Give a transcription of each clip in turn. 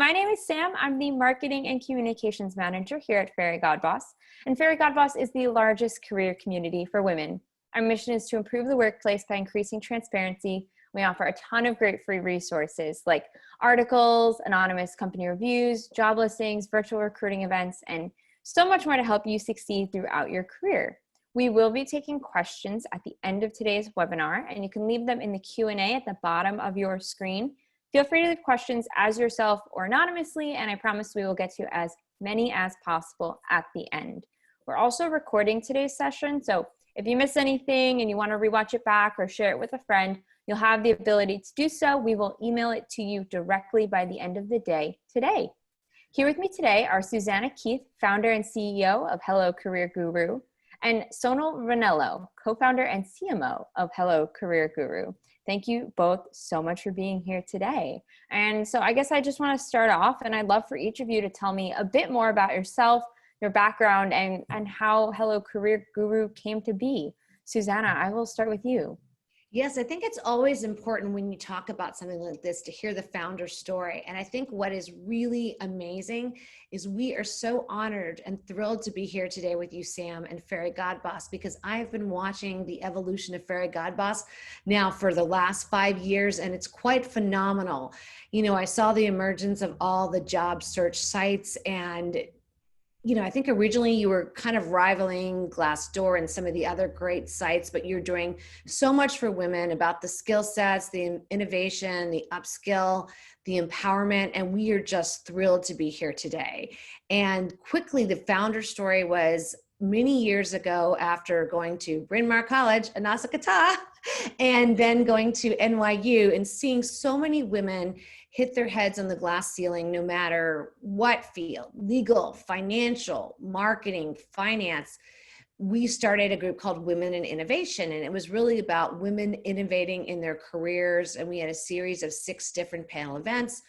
my name is Sam. I'm the Marketing and Communications Manager here at Fairygodboss. And Fairygodboss is the largest career community for women. Our mission is to improve the workplace by increasing transparency. We offer a ton of great free resources like articles, anonymous company reviews, job listings, virtual recruiting events, and so much more to help you succeed throughout your career. We will be taking questions at the end of today's webinar, and you can leave them in the Q&A at the bottom of your screen. Feel free to leave questions as yourself or anonymously, and I promise we will get to as many as possible at the end. We're also recording today's session, so if you miss anything and you want to rewatch it back or share it with a friend, you'll have the ability to do so. We will email it to you directly by the end of the day today. Here with me today are Susanna Keith, founder and CEO of Hello Career Guru, and Sonal Ranello, co-founder and CMO of Hello Career Guru. Thank you both so much for being here today. And so I guess I just want to start off, and I'd love for each of you to tell me a bit more about yourself, your background, and how Hello Career Guru came to be. Susanna, I will start with you. Yes, I think it's always important when you talk about something like this to hear the founder story. And I think what is really amazing is we are so honored and thrilled to be here today with you, Sam, and Fairygodboss, because I've been watching the evolution of Fairygodboss now for the last 5 years, and it's quite phenomenal. You know, I saw the emergence of all the job search sites, and I think originally you were kind of rivaling Glassdoor and some of the other great sites, but you're doing so much for women about the skill sets, the innovation, the upskill, the empowerment, and we are just thrilled to be here today. And quickly, the founder story was many years ago after going to Bryn Mawr College, Anasakata, and then going to NYU and seeing so many women hit their heads on the glass ceiling, no matter what field, legal, financial, marketing, finance. We started a group called Women in Innovation, and it was really about women innovating in their careers. And we had a series of 6 different panel events,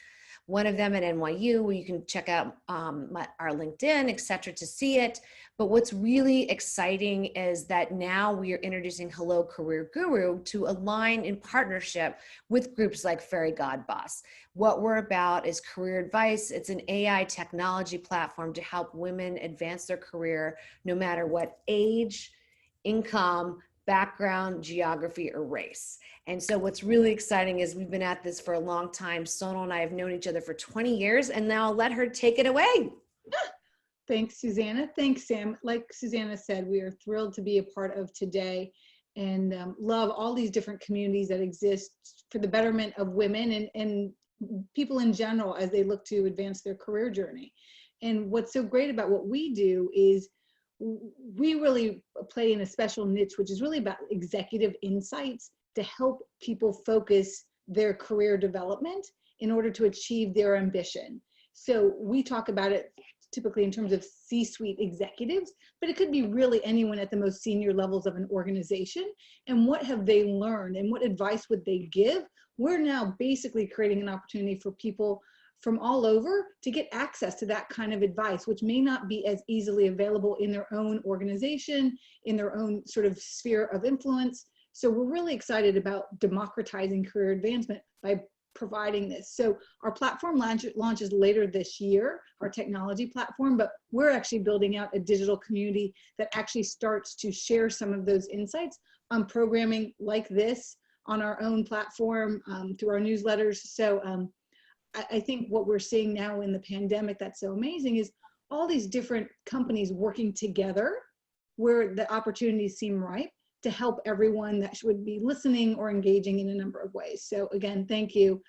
one of them at NYU, where you can check out our LinkedIn, et cetera, to see it. But what's really exciting is that now we are introducing Hello Career Guru to align in partnership with groups like Fairygodboss. What we're about is career advice. It's an AI technology platform to help women advance their career, no matter what age, income, background, geography, or race. And so what's really exciting is we've been at this for a long time. Sonal and I have known each other for 20 years, and now I'll let her take it away. Thanks, Susanna. Thanks, Sam. Like Susanna said, we are thrilled to be a part of today and love all these different communities that exist for the betterment of women and people in general as they look to advance their career journey. And what's so great about what we do is we really play in a special niche, which is really about executive insights to help people focus their career development in order to achieve their ambition. So we talk about it typically in terms of C-suite executives, but it could be really anyone at the most senior levels of an organization. And what have they learned and what advice would they give? We're now basically creating an opportunity for people from all over to get access to that kind of advice, which may not be as easily available in their own organization, in their own sort of sphere of influence. So we're really excited about democratizing career advancement by providing this. So our platform launches later this year, our technology platform, but we're actually building out a digital community that actually starts to share some of those insights on programming like this on our own platform, through our newsletters. So I think what we're seeing now in the pandemic that's so amazing is all these different companies working together where the opportunities seem ripe to help everyone that would be listening or engaging in a number of ways. So again, thank you.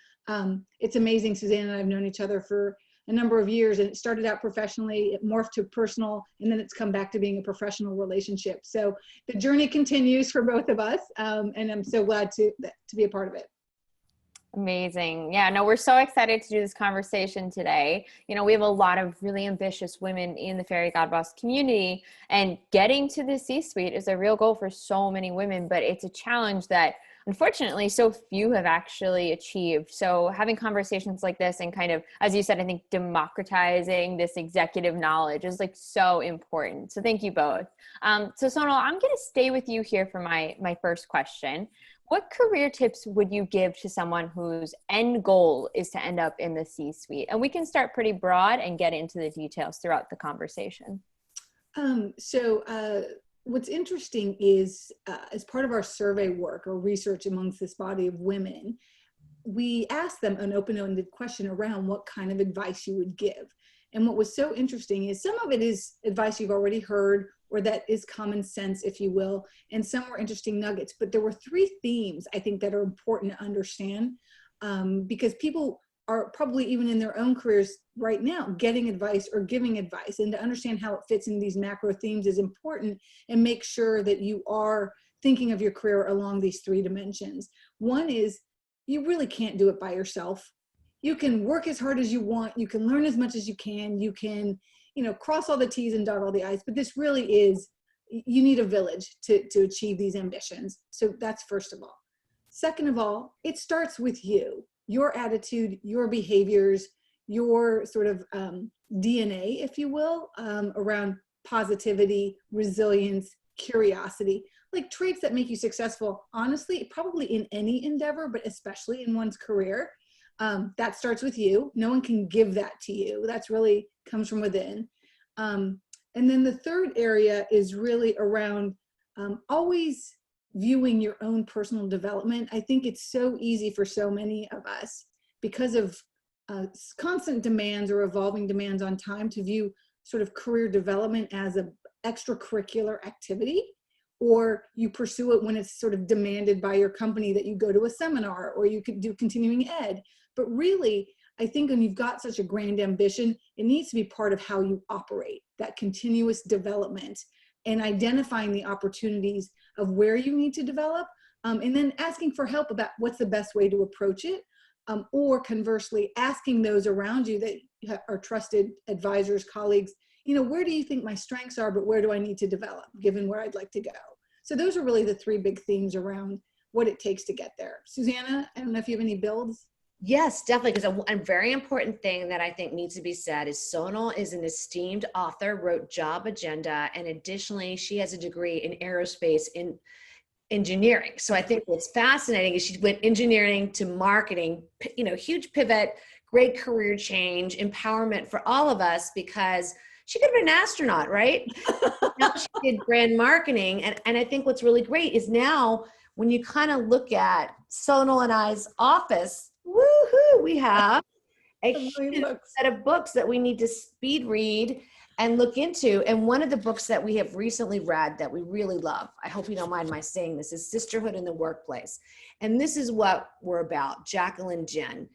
It's amazing, Susanna and I have known each other for a number of years, and it started out professionally, it morphed to personal, and then it's come back to being a professional relationship. So the journey continues for both of us, and I'm so glad to be a part of it. Amazing. Yeah, no, we're so excited to do this conversation today. You know, we have a lot of really ambitious women in the Fairygodboss community, and getting to the C-suite is a real goal for so many women, but it's a challenge that unfortunately so few have actually achieved. So having conversations like this and kind of, as you said, I think democratizing this executive knowledge is like so important. So thank you both. So Sonal, I'm going to stay with you here for my first question, What career tips would you give to someone whose end goal is to end up in the C-suite? And we can start pretty broad and get into the details throughout the conversation. What's interesting is as part of our survey work or research amongst this body of women, we asked them an open-ended question around what kind of advice you would give. And what was so interesting is some of it is advice you've already heard, or that is common sense, if you will, and some were interesting nuggets. But there were three themes, I think, that are important to understand, because people are probably even in their own careers right now getting advice or giving advice, and to understand how it fits in these macro themes is important, and make sure that you are thinking of your career along these three dimensions. One is you really can't do it by yourself. You can work as hard as you want. You can learn as much as you can. You can, cross all the T's and dot all the I's, but this really is, you need a village to achieve these ambitions. So that's first of all. Second of all, it starts with you, your attitude, your behaviors, your sort of DNA, if you will, around positivity, resilience, curiosity, like traits that make you successful, honestly, probably in any endeavor, but especially in one's career. That starts with you. No one can give that to you. That's really comes from within. And then the third area is really around always viewing your own personal development. I think it's so easy for so many of us, because of constant demands or evolving demands on time, to view sort of career development as an extracurricular activity, or you pursue it when it's sort of demanded by your company that you go to a seminar or you could do continuing ed. But really, I think when you've got such a grand ambition, it needs to be part of how you operate, that continuous development, and identifying the opportunities of where you need to develop, and then asking for help about what's the best way to approach it, or conversely, asking those around you that are trusted advisors, colleagues, where do you think my strengths are, but where do I need to develop given where I'd like to go? So those are really the three big themes around what it takes to get there. Susanna, I don't know if you have any builds. Yes, definitely. Because a very important thing that I think needs to be said is Sonal is an esteemed author, wrote Job Agenda, and additionally, she has a degree in aerospace in engineering. So I think what's fascinating is she went engineering to marketing, huge pivot, great career change, empowerment for all of us, because she could have been an astronaut, right? Now she did brand marketing. And I think what's really great is now when you kind of look at Sonal and I's office, woohoo, we have a huge set of books that we need to speed read and look into. And one of the books that we have recently read that we really love, I hope you don't mind my saying this, is Sisterhood in the Workplace. And this is what we're about. Jacqueline Jen,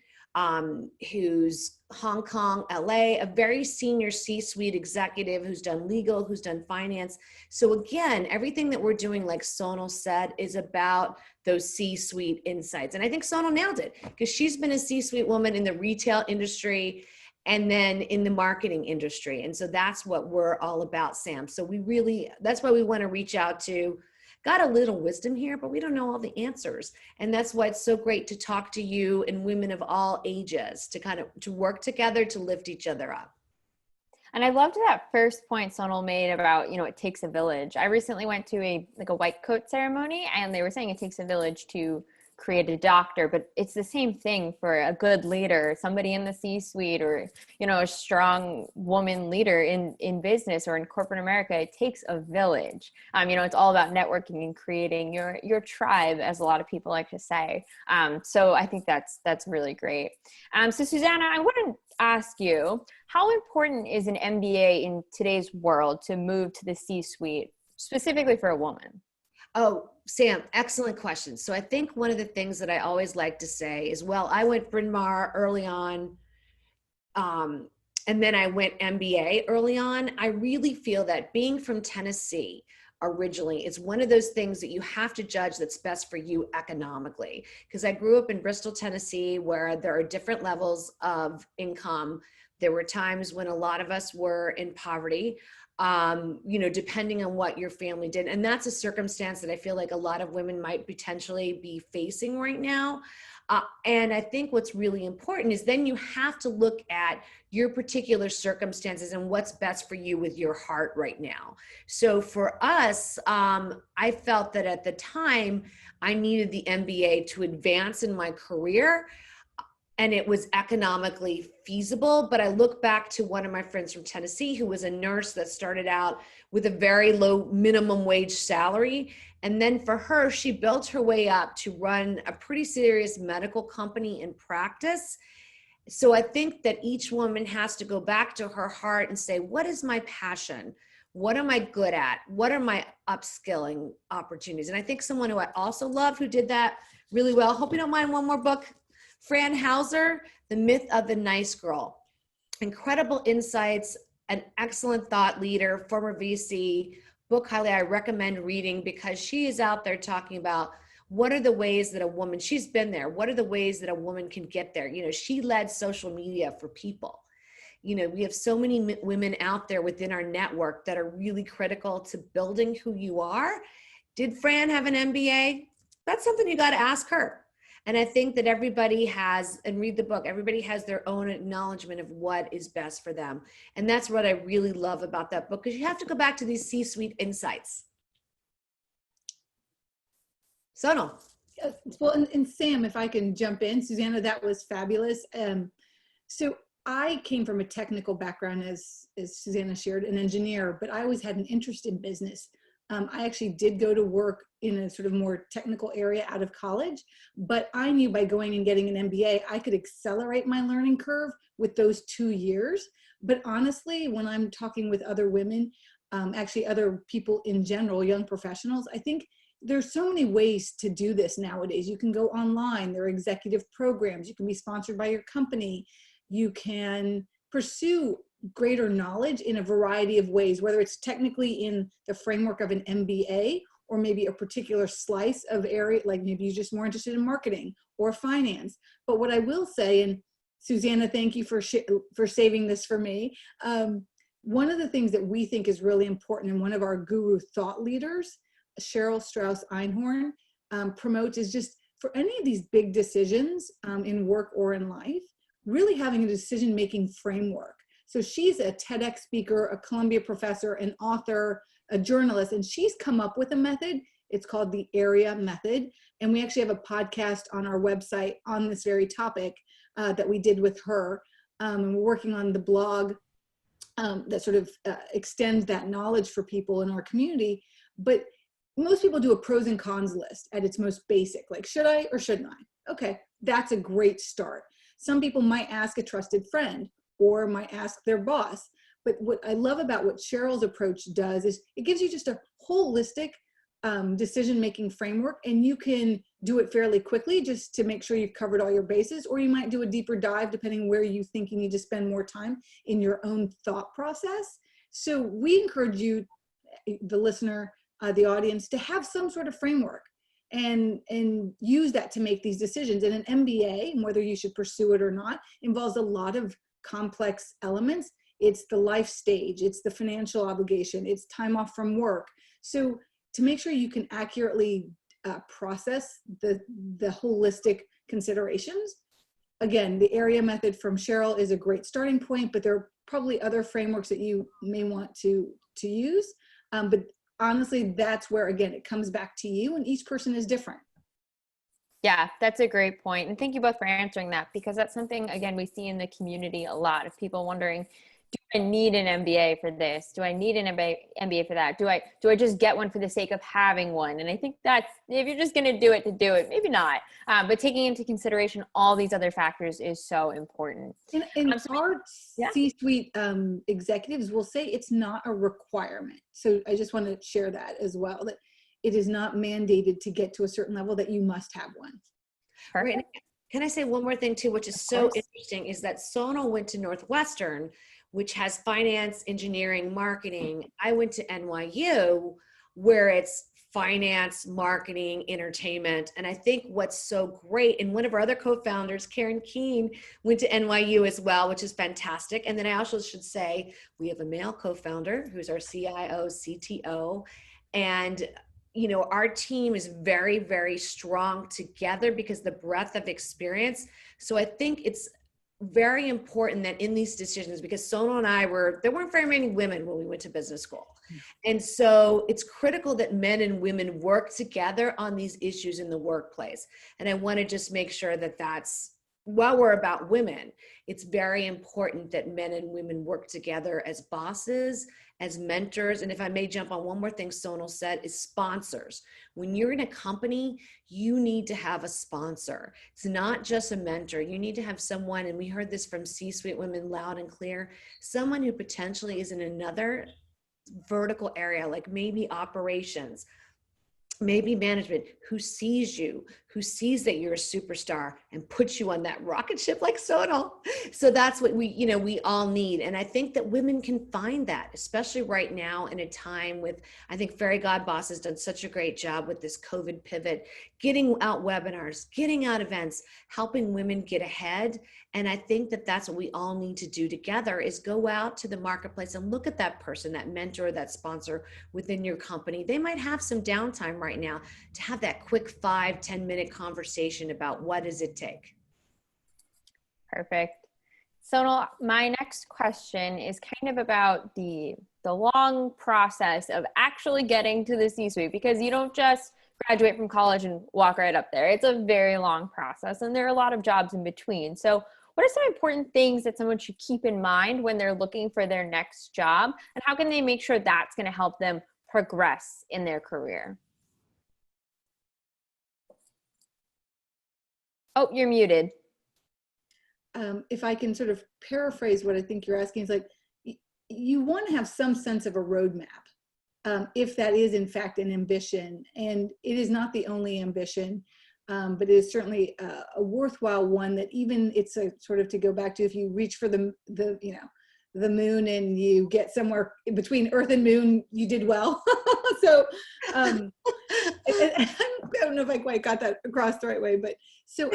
who's Hong Kong, LA, a very senior C-suite executive who's done legal, who's done finance. So again, everything that we're doing, like Sonal said, is about those C-suite insights. And I think Sonal nailed it, because she's been a C-suite woman in the retail industry and then in the marketing industry. And so that's what we're all about, Sam. So that's why we want to reach out to, got a little wisdom here, but we don't know all the answers. And that's why it's so great to talk to you and women of all ages to work together to lift each other up. And I loved that first point Sonal made about, it takes a village. I recently went to a white coat ceremony, and they were saying it takes a village to create a doctor, but it's the same thing for a good leader, somebody in the C-suite, or, a strong woman leader in business or in corporate America. It takes a village. It's all about networking and creating your tribe, as a lot of people like to say. So I think that's really great. So Susanna, I want to ask you, how important is an MBA in today's world to move to the C-suite, specifically for a woman? Oh, Sam, excellent question. So I think one of the things that I always like to say is, well, I went Bryn Mawr early on, and then I went MBA early on. I really feel that being from Tennessee originally is one of those things that you have to judge that's best for you economically. Because I grew up in Bristol, Tennessee, where there are different levels of income. There were times when a lot of us were in poverty, depending on what your family did. And that's a circumstance that I feel like a lot of women might potentially be facing right now. And I think what's really important is then you have to look at your particular circumstances and what's best for you with your heart right now. So for us, I felt that at the time I needed the MBA to advance in my career, and it was economically feasible. But I look back to one of my friends from Tennessee who was a nurse that started out with a very low minimum wage salary. And then for her, she built her way up to run a pretty serious medical company in practice. So I think that each woman has to go back to her heart and say, what is my passion? What am I good at? What are my upskilling opportunities? And I think someone who I also love who did that really well, hope you don't mind one more book, Fran Hauser, The Myth of the Nice Girl. Incredible insights, an excellent thought leader, former VC, book highly I recommend reading because she is out there talking about what are the ways that a woman, she's been there, what are the ways that a woman can get there? You know, she led social media for people. You know, we have so many women out there within our network that are really critical to building who you are. Did Fran have an MBA? That's something you got to ask her. And I think that everybody has, and read the book, everybody has their own acknowledgement of what is best for them. And that's what I really love about that book, because you have to go back to these C-suite insights. Sonal. Well, and Sam, if I can jump in, Susanna, that was fabulous. So I came from a technical background, as Susanna shared, an engineer, but I always had an interest in business. I actually did go to work in a sort of more technical area out of college, but I knew by going and getting an MBA, I could accelerate my learning curve with those 2 years. But honestly, when I'm talking with other women, actually other people in general, young professionals, I think there's so many ways to do this nowadays. You can go online, there are executive programs, you can be sponsored by your company, you can pursue greater knowledge in a variety of ways, whether it's technically in the framework of an MBA or maybe a particular slice of area, like maybe you're just more interested in marketing or finance. But what I will say, and Susanna, thank you for saving this for me. One of the things that we think is really important, and one of our guru thought leaders, Cheryl Strauss Einhorn, promotes, is just for any of these big decisions in work or in life, really having a decision-making framework. So she's a TEDx speaker, a Columbia professor, an author, a journalist, and she's come up with a method. It's called the AREA method. And we actually have a podcast on our website on this very topic that we did with her. And we're working on the blog that sort of extends that knowledge for people in our community. But most people do a pros and cons list at its most basic, like should I or shouldn't I? Okay, that's a great start. Some people might ask a trusted friend or might ask their boss. But what I love about what Cheryl's approach does is it gives you just a holistic decision-making framework, and you can do it fairly quickly just to make sure you've covered all your bases, or you might do a deeper dive depending where you think you need to spend more time in your own thought process. So we encourage you, the listener, the audience, to have some sort of framework and use that to make these decisions. And an MBA, whether you should pursue it or not, involves a lot of complex elements. It's the life stage, it's the financial obligation, it's time off from work. So to make sure you can accurately process the holistic considerations, again, the AREA method from Cheryl is a great starting point, but there are probably other frameworks that you may want to use. But honestly, that's where, again, it comes back to you, and each person is different. Yeah, that's a great point. And thank you both for answering that, because that's something, again, we see in the community a lot of people wondering, do I need an MBA for this? Do I need an MBA for that? Do I just get one for the sake of having one? And I think that's, if you're just going to do it, maybe not. But taking into consideration all these other factors is so important. And our C-suite executives will say it's not a requirement. So I just want to share that as well, that it is not mandated to get to a certain level that you must have one. Perfect. Right. Can I say one more thing too, which is so interesting, is that Sonal went to Northwestern, which has finance, engineering, marketing. I went to NYU, where it's finance, marketing, entertainment. And I think what's so great, and one of our other co-founders, Karen Keene, went to NYU as well, which is fantastic. And then I also should say, we have a male co-founder who's our CIO, CTO. And our team is very, very strong together because the breadth of experience. So I think it's very important that in these decisions, because Sonal and I there weren't very many women when we went to business school. And so it's critical that men and women work together on these issues in the workplace. And I want to just make sure that while we're about women, it's very important that men and women work together as bosses, as mentors. And if I may jump on one more thing Sonal said, is sponsors. When you're in a company, you need to have a sponsor. It's not just a mentor. You need to have someone, and we heard this from C-suite women loud and clear, someone who potentially is in another vertical area, like maybe operations, maybe management, who sees you, who sees that you're a superstar and puts you on that rocket ship like Sonal. So that's what we all need. And I think that women can find that, especially right now in a time with, I think Fairygodboss has done such a great job with this COVID pivot, getting out webinars, getting out events, helping women get ahead. And I think that that's what we all need to do together, is go out to the marketplace and look at that person, that mentor, that sponsor within your company. They might have some downtime right now to have that quick 5-10 minute conversation about what does it take. Perfect. Sonal, my next question is kind of about the long process of actually getting to the C-suite, because you don't just graduate from college and walk right up there. It's a very long process, and there are a lot of jobs in between. So what are some important things that someone should keep in mind when they're looking for their next job, and how can they make sure that's going to help them progress in their career? Oh, you're muted. If I can sort of paraphrase what I think you're asking, is like, you want to have some sense of a roadmap, if that is in fact an ambition. And it is not the only ambition, but it is certainly a worthwhile one, that even it's a sort of, to go back to, if you reach for the moon and you get somewhere in between Earth and Moon, you did well. So I don't know if I quite got that across the right way, but so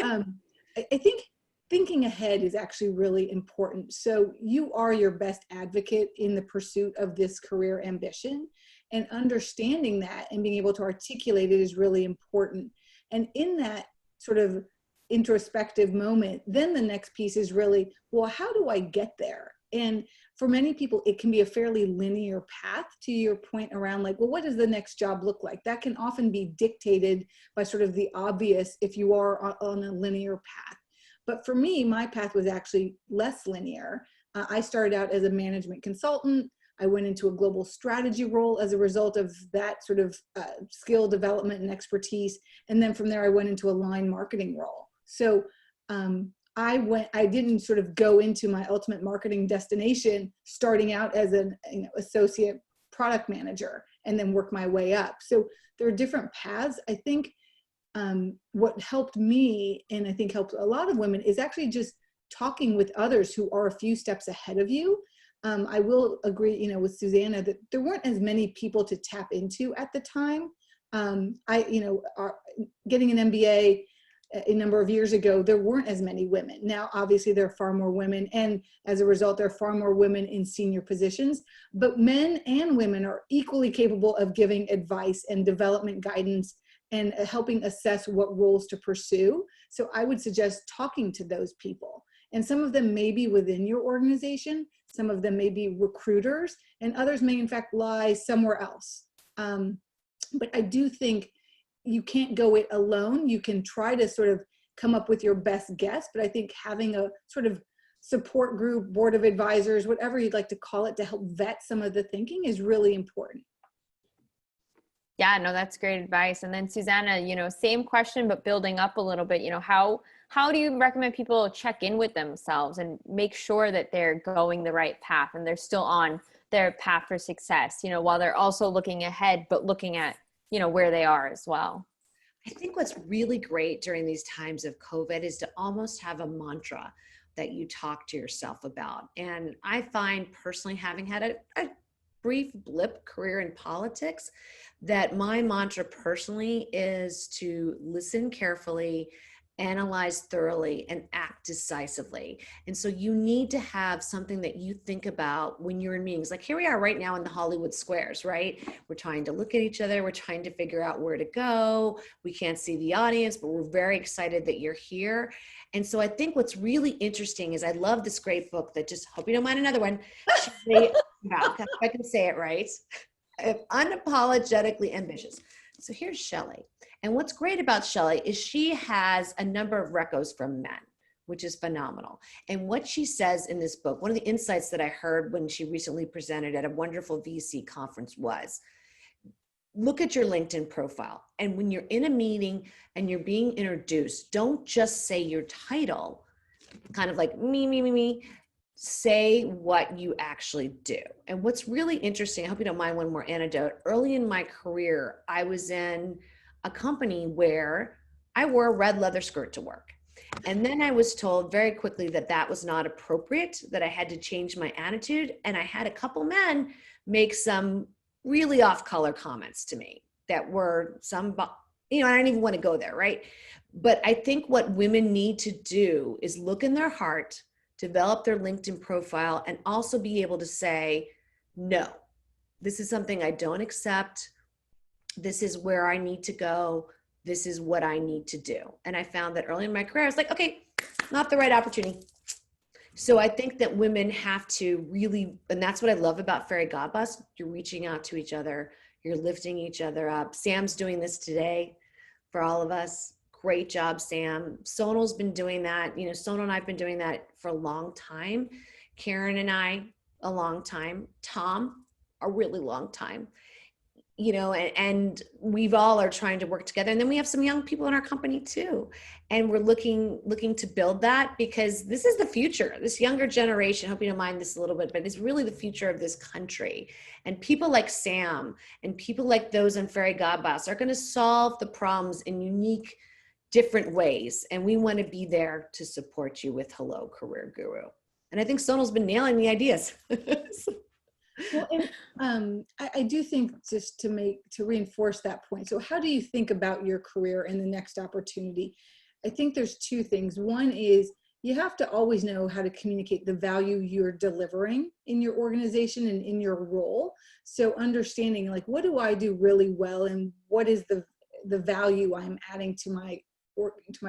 I think thinking ahead is actually really important. So you are your best advocate in the pursuit of this career ambition, and understanding that and being able to articulate it is really important. And in that sort of introspective moment, then the next piece is really, well, how do I get there? And for many people, it can be a fairly linear path, to your point around like, well, what does the next job look like? That can often be dictated by sort of the obvious if you are on a linear path. But for me, my path was actually less linear. I started out as a management consultant. I went into a global strategy role as a result of that sort of skill development and expertise. And then from there, I went into a line marketing role. So I didn't sort of go into my ultimate marketing destination starting out as an associate product manager and then work my way up. So there are different paths. I think what helped me, and I think helped a lot of women, is actually just talking with others who are a few steps ahead of you. I will agree, with Susanna, that there weren't as many people to tap into at the time. Getting an MBA a number of years ago, there weren't as many women. Now, obviously, there are far more women, and as a result, there are far more women in senior positions. But men and women are equally capable of giving advice and development guidance and helping assess what roles to pursue. So I would suggest talking to those people. And some of them may be within your organization, some of them may be recruiters, and others may in fact lie somewhere else. But I do think you can't go it alone. You can try to sort of come up with your best guess, but I think having a sort of support group, board of advisors, whatever you'd like to call it, to help vet some of the thinking is really important. Yeah, no, that's great advice. And then Susanna, same question, but building up a little bit, how do you recommend people check in with themselves and make sure that they're going the right path and they're still on their path for success, while they're also looking ahead, but looking at, where they are as well? I think what's really great during these times of COVID is to almost have a mantra that you talk to yourself about. And I find personally, having had a brief blip career in politics, that my mantra personally is to listen carefully analyze thoroughly, and act decisively. And so you need to have something that you think about when you're in meetings. Like here we are right now in the Hollywood squares, right? We're trying to look at each other. We're trying to figure out where to go. We can't see the audience, but we're very excited that you're here. And so I think what's really interesting is I love this great book that just, hope you don't mind another one. If I can say it right. Unapologetically ambitious. So here's Shelley. And what's great about Shelley is she has a number of recos from men, which is phenomenal. And what she says in this book, one of the insights that I heard when she recently presented at a wonderful VC conference was, look at your LinkedIn profile. And when you're in a meeting and you're being introduced, don't just say your title, kind of like me. Say what you actually do. And what's really interesting, I hope you don't mind one more anecdote. Early in my career, I was in a company where I wore a red leather skirt to work. And then I was told very quickly that that was not appropriate, that I had to change my attitude. And I had a couple men make some really off-color comments to me that were some, I don't even want to go there, right? But I think what women need to do is look in their heart, develop their LinkedIn profile, and also be able to say, no, this is something I don't accept. This is where I need to go. This is what I need to do. And I found that early in my career, I was like, okay, not the right opportunity. So I think that women have to really, and that's what I love about Fairygodboss. You're reaching out to each other. You're lifting each other up. Sam's doing this today for all of us. Great job, Sam. Sonal's been doing that. Sonal and I've been doing that for a long time. Karen and I, a long time. Tom, a really long time. And we've all are trying to work together. And then we have some young people in our company too. And we're looking to build that, because this is the future. This younger generation, I hope you don't mind this a little bit, but it's really the future of this country. And people like Sam and people like those in Fairygodboss are going to solve the problems in unique, different ways. And we want to be there to support you with Hello Career Guru. And I think Sonal's been nailing the ideas. Well, and I do think, just to reinforce that point. So how do you think about your career and the next opportunity? I think there's two things. One is you have to always know how to communicate the value you're delivering in your organization and in your role. So understanding, like, what do I do really well, and what is the value I'm adding to my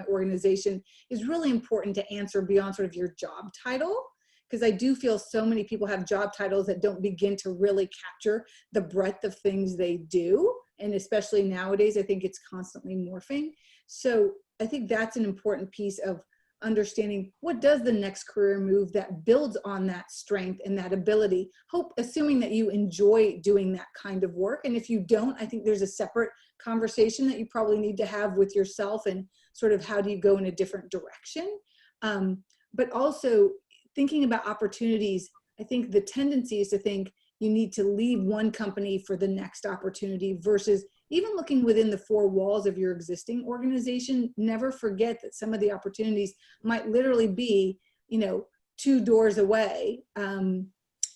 organization is really important to answer beyond sort of your job title. Because I do feel so many people have job titles that don't begin to really capture the breadth of things they do. And especially nowadays, I think it's constantly morphing. So I think that's an important piece of understanding, what does the next career move that builds on that strength and that ability, assuming that you enjoy doing that kind of work. And if you don't, I think there's a separate conversation that you probably need to have with yourself, and sort of how do you go in a different direction. But also, thinking about opportunities, I think the tendency is to think you need to leave one company for the next opportunity, versus even looking within the four walls of your existing organization. Never forget that some of the opportunities might literally be, 2 doors away,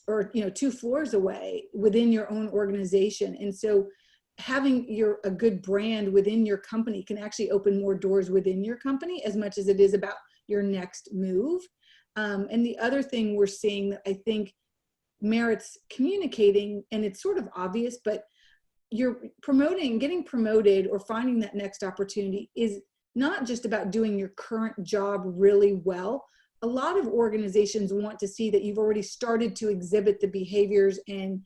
or 2 floors away within your own organization. And so having a good brand within your company can actually open more doors within your company, as much as it is about your next move. And the other thing we're seeing that I think merits communicating, and it's sort of obvious, but getting promoted or finding that next opportunity is not just about doing your current job really well. A lot of organizations want to see that you've already started to exhibit the behaviors and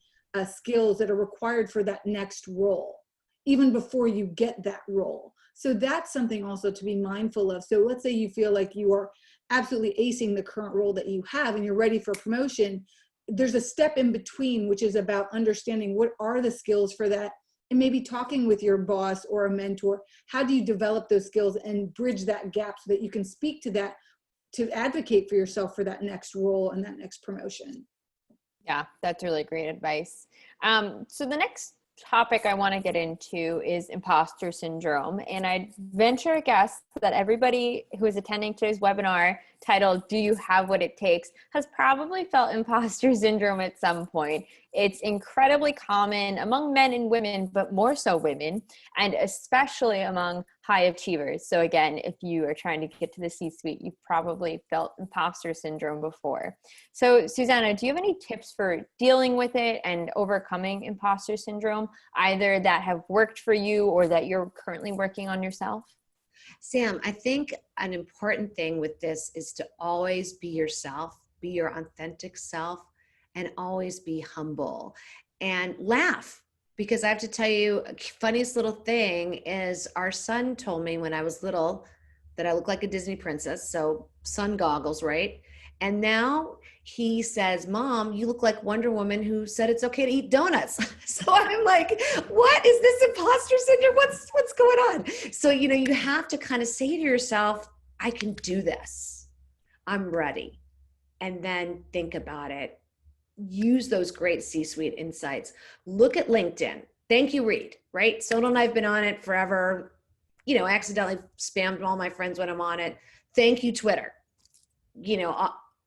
skills that are required for that next role, even before you get that role. So that's something also to be mindful of. So let's say you feel like you are absolutely acing the current role that you have and you're ready for promotion. There's a step in between, which is about understanding what are the skills for that, and maybe talking with your boss or a mentor. How do you develop those skills and bridge that gap so that you can speak to that, to advocate for yourself for that next role and that next promotion? Yeah, that's really great advice. So the next topic I want to get into is imposter syndrome. And I venture a guess that everybody who is attending today's webinar titled "Do You Have What It Takes" has probably felt imposter syndrome at some point. It's incredibly common among men and women, but more so women, and especially among high achievers. So again, if you are trying to get to the C-suite, you've probably felt imposter syndrome before. So Susanna, do you have any tips for dealing with it and overcoming imposter syndrome, either that have worked for you or that you're currently working on yourself? Sam, I think an important thing with this is to always be yourself, be your authentic self, and always be humble and laugh. Because I have to tell you, funniest little thing is our son told me when I was little that I look like a Disney princess. So sun goggles, right? And now he says, Mom, you look like Wonder Woman who said it's okay to eat donuts. So I'm like, what is this imposter syndrome? What's going on? So, you have to kind of say to yourself, I can do this. I'm ready. And then think about it. Use those great C-suite insights. Look at LinkedIn. Thank you, Reed, right? Sonal and I have been on it forever. Accidentally spammed all my friends when I'm on it. Thank you, Twitter.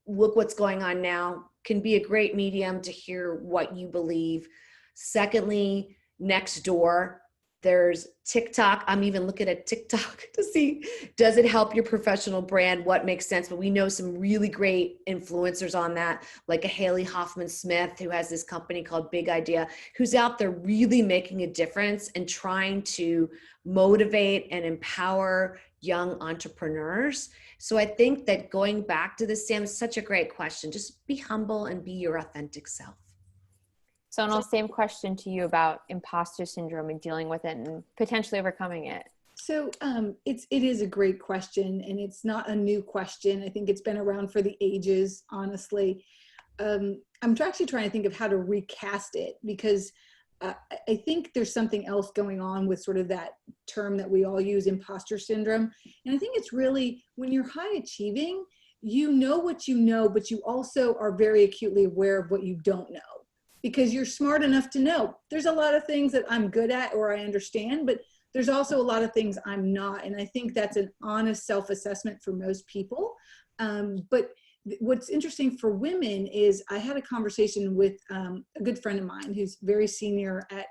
Look what's going on now. Can be a great medium to hear what you believe. Secondly, next door, there's TikTok. I'm even looking at TikTok to see, does it help your professional brand? What makes sense? But we know some really great influencers on that, like a Haley Hoffman Smith, who has this company called Big Idea, who's out there really making a difference and trying to motivate and empower young entrepreneurs. So I think that going back to this, Sam, is such a great question. Just be humble and be your authentic self. Sonal, same question to you about imposter syndrome and dealing with it and potentially overcoming it. So it is a great question, and it's not a new question. I think it's been around for the ages, honestly. I'm actually trying to think of how to recast it, because I think there's something else going on with sort of that term that we all use, imposter syndrome. And I think it's really when you're high achieving, you know what you know, but you also are very acutely aware of what you don't know, because you're smart enough to know there's a lot of things that I'm good at or I understand, but there's also a lot of things I'm not. And I think that's an honest self-assessment for most people. But what's interesting for women is I had a conversation with a good friend of mine who's very senior at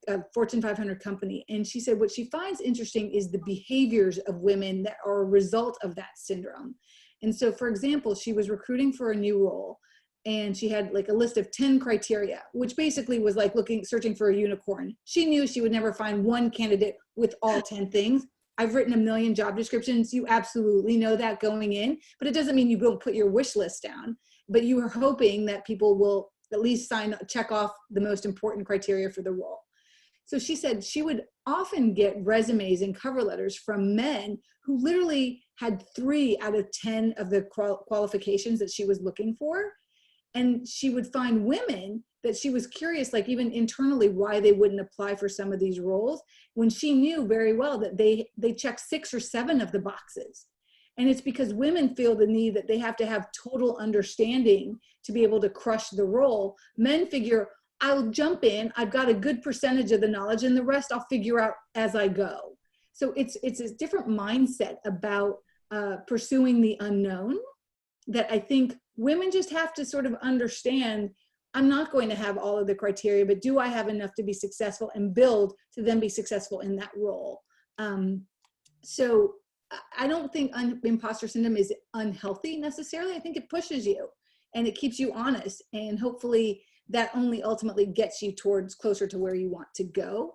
a Fortune 500 company. And she said what she finds interesting is the behaviors of women that are a result of that syndrome. And so, for example, she was recruiting for a new role, and she had like a list of 10 criteria, which basically was like searching for a unicorn. She knew she would never find one candidate with all 10 things. I've written a million job descriptions. You absolutely know that going in, but it doesn't mean you don't put your wish list down, but you are hoping that people will at least check off the most important criteria for the role. So she said she would often get resumes and cover letters from men who literally had 3 out of 10 of the qualifications that she was looking for. And she would find women that she was curious, like even internally, why they wouldn't apply for some of these roles, when she knew very well that they check 6 or 7 of the boxes. And it's because women feel the need that they have to have total understanding to be able to crush the role. Men figure, I'll jump in, I've got a good percentage of the knowledge, and the rest I'll figure out as I go. So it's a different mindset about pursuing the unknown that I think women just have to sort of understand. I'm not going to have all of the criteria, but do I have enough to be successful and build to then be successful in that role? So I don't think imposter syndrome is unhealthy necessarily. I think it pushes you and it keeps you honest, and hopefully that only ultimately gets you towards closer to where you want to go.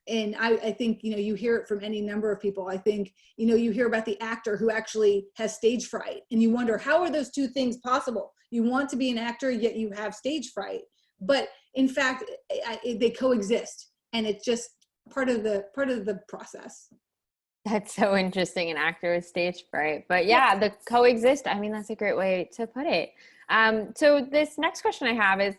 And I think, you hear it from any number of people. I think, you hear about the actor who actually has stage fright, and you wonder, how are those two things possible? You want to be an actor, yet you have stage fright. But in fact, they coexist, and it's just part of the process. That's so interesting, an actor with stage fright. But yeah, the coexist, I mean, that's a great way to put it. So this next question I have is,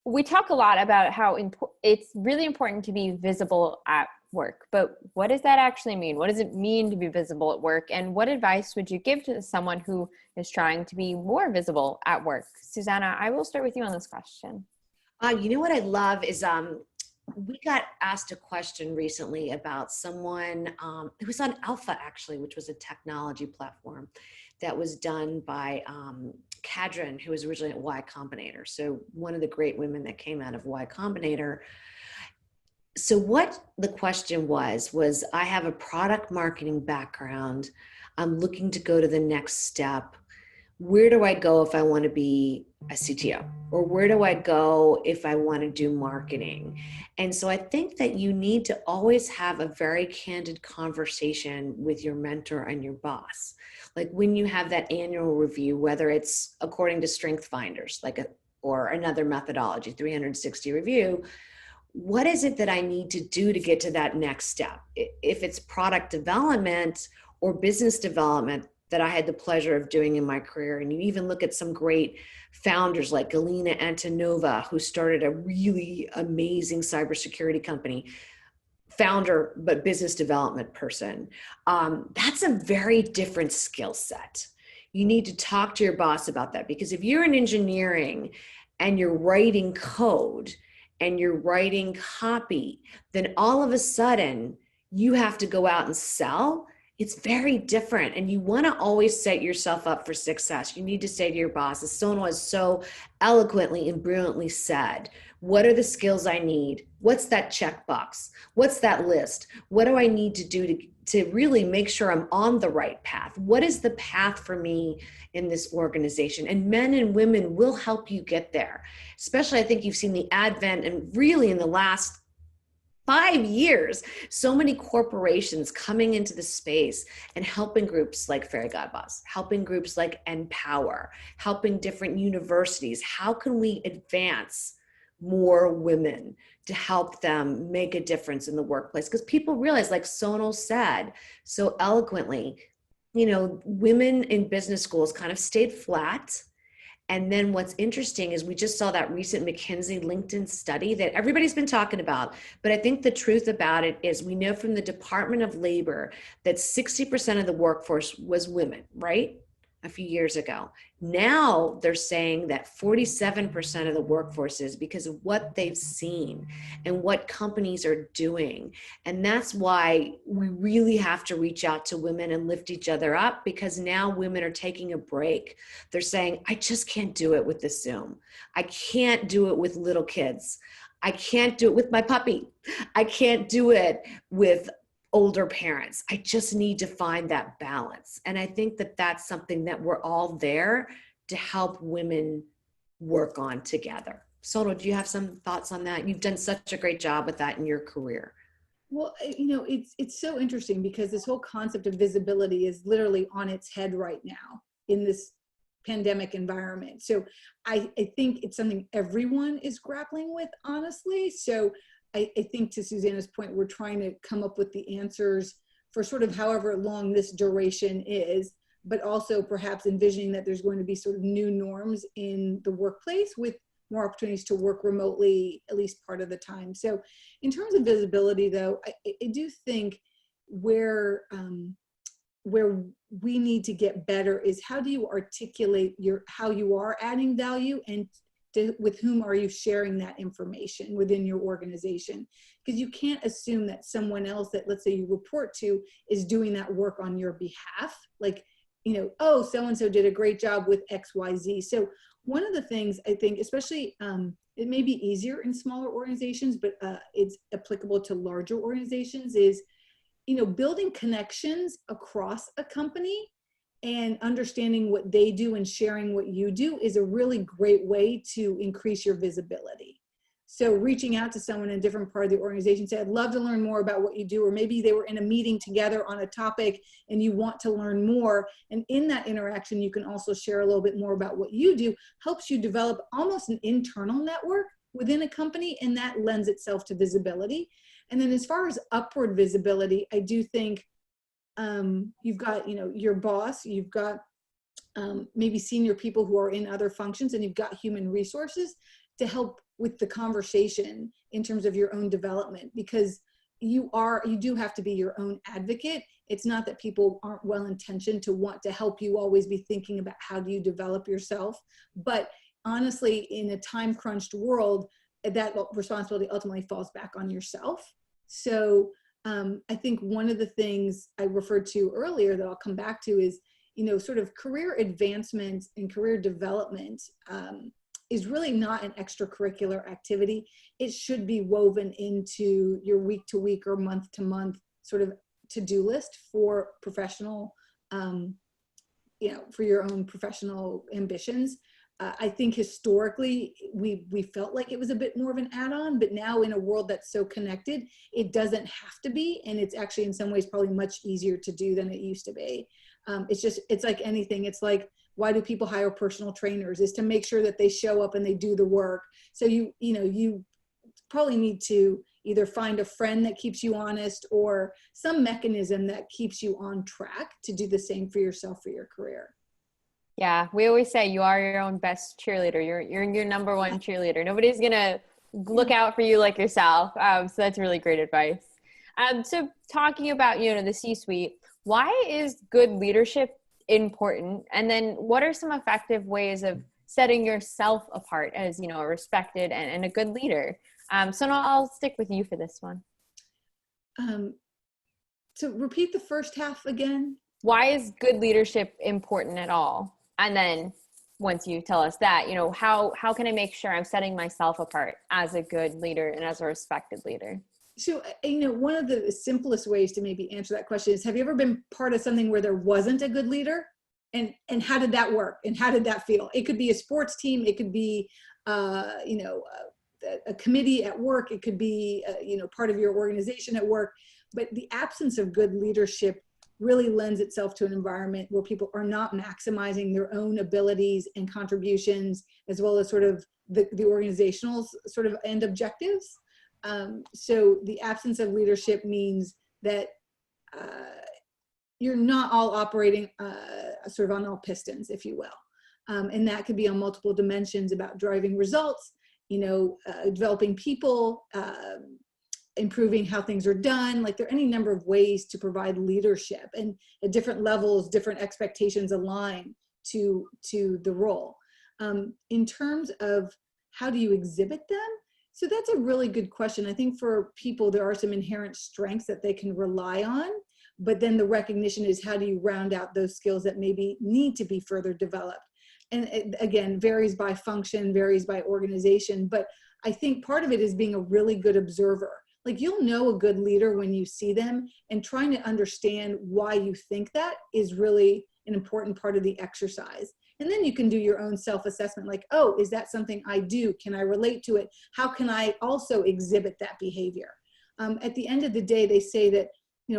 we talk a lot about how it's really important to be visible at work, but what does that actually mean? What does it mean to be visible at work? And what advice would you give to someone who is trying to be more visible at work? Susanna, I will start with you on this question. You know what I love is we got asked a question recently about someone, it was on Alpha actually, which was a technology platform that was done by Kadrin, who was originally at Y Combinator. So one of the great women that came out of Y Combinator. So what the question was I have a product marketing background. I'm looking to go to the next step. Where do I go if I want to be a CTO? Or where do I go if I want to do marketing? And so I think that you need to always have a very candid conversation with your mentor and your boss. Like when you have that annual review, whether it's according to Strength Finders, or another methodology, 360 review, what is it that I need to do to get to that next step? If it's product development or business development that I had the pleasure of doing in my career, and you even look at some great founders like Galina Antonova, who started a really amazing cybersecurity company, founder, but business development person. That's a very different skill set. You need to talk to your boss about that, because if you're in engineering and you're writing code, and you're writing copy, then all of a sudden you have to go out and sell. It's very different. And you want to always set yourself up for success. You need to say to your boss, as Sonal has so eloquently and brilliantly said, what are the skills I need? What's that checkbox? What's that list? What do I need to do to really make sure I'm on the right path? What is the path for me in this organization? And men and women will help you get there. Especially, I think you've seen the advent, and really in the last 5 years, so many corporations coming into the space and helping groups like Fairygodboss, helping groups like Empower, helping different universities. How can we advance more women to help them make a difference in the workplace? Because people realize, like Sonal said so eloquently, women in business schools kind of stayed flat. And then what's interesting is we just saw that recent McKinsey LinkedIn study that everybody's been talking about. But I think the truth about it is we know from the Department of Labor that 60% of the workforce was women, right? A few years ago. Now they're saying that 47% of the workforce is, because of what they've seen and what companies are doing. And that's why we really have to reach out to women and lift each other up, because now women are taking a break. They're saying, I just can't do it with the Zoom. I can't do it with little kids. I can't do it with my puppy. I can't do it with older parents. I just need to find that balance. And I think that that's something that we're all there to help women work on together. Sonal, do you have some thoughts on that? You've done such a great job with that in your career. Well, it's so interesting, because this whole concept of visibility is literally on its head right now in this pandemic environment. So I think it's something everyone is grappling with, honestly. So I think, to Susanna's point, we're trying to come up with the answers for sort of however long this duration is, but also perhaps envisioning that there's going to be sort of new norms in the workplace with more opportunities to work remotely, at least part of the time. So in terms of visibility, though, I do think where we need to get better is, how do you articulate how you are adding value, and with whom are you sharing that information within your organization? Because you can't assume that someone else that, let's say, you report to is doing that work on your behalf. Like, oh, so-and-so did a great job with XYZ. So one of the things I think, especially, it may be easier in smaller organizations, but it's applicable to larger organizations, is, building connections across a company and understanding what they do and sharing what you do is a really great way to increase your visibility. So reaching out to someone in a different part of the organization, say, I'd love to learn more about what you do, or maybe they were in a meeting together on a topic and you want to learn more. And in that interaction, you can also share a little bit more about what you do, helps you develop almost an internal network within a company, and that lends itself to visibility. And then as far as upward visibility, I do think you've got, your boss, you've got maybe senior people who are in other functions, and you've got human resources to help with the conversation in terms of your own development, because you do have to be your own advocate. It's not that people aren't well-intentioned to want to help you always be thinking about how do you develop yourself. But honestly, in a time-crunched world, that responsibility ultimately falls back on yourself. So I think one of the things I referred to earlier that I'll come back to is, sort of career advancement and career development is really not an extracurricular activity. It should be woven into your week to week or month to month sort of to-do list for professional, for your own professional ambitions. I think historically we felt like it was a bit more of an add-on, but now in a world that's so connected, it doesn't have to be. And it's actually in some ways probably much easier to do than it used to be. It's like anything. It's like, why do people hire personal trainers? Is to make sure that they show up and they do the work. So you probably need to either find a friend that keeps you honest or some mechanism that keeps you on track to do the same for yourself for your career. Yeah, we always say you are your own best cheerleader. You're your number one cheerleader. Nobody's gonna look out for you like yourself. So that's really great advice. So talking about the C-suite, why is good leadership important? And then what are some effective ways of setting yourself apart as a respected and a good leader? So now I'll stick with you for this one. So repeat the first half again. Why is good leadership important at all? And then once you tell us that, how can I make sure I'm setting myself apart as a good leader and as a respected leader? So, one of the simplest ways to maybe answer that question is, have you ever been part of something where there wasn't a good leader? And how did that work? And how did that feel? It could be a sports team. It could be, a committee at work. It could be, part of your organization at work. But the absence of good leadership really lends itself to an environment where people are not maximizing their own abilities and contributions, as well as sort of the organizational sort of end objectives. So the absence of leadership means that you're not all operating sort of on all pistons, if you will. And that could be on multiple dimensions about driving results, developing people, improving how things are done. Like, there are any number of ways to provide leadership, and at different levels, different expectations align to the role. In terms of how do you exhibit them? So that's a really good question. I think for people, there are some inherent strengths that they can rely on, but then the recognition is, how do you round out those skills that maybe need to be further developed? And it, again, varies by function, varies by organization, but I think part of it is being a really good observer. Like, you'll know a good leader when you see them, and trying to understand why you think that is really an important part of the exercise. And then you can do your own self-assessment, like, oh, is that something I do? Can I relate to it? How can I also exhibit that behavior? At the end of the day, they say that,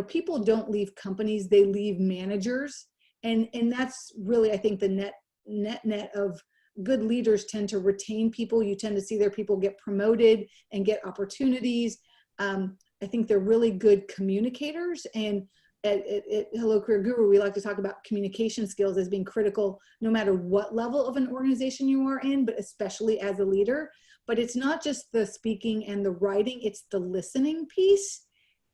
people don't leave companies, they leave managers. And that's really, I think, the net of good leaders tend to retain people. You tend to see their people get promoted and get opportunities. I think they're really good communicators, and at Hello Career Guru, we like to talk about communication skills as being critical no matter what level of an organization you are in, but especially as a leader. But it's not just the speaking and the writing, it's the listening piece.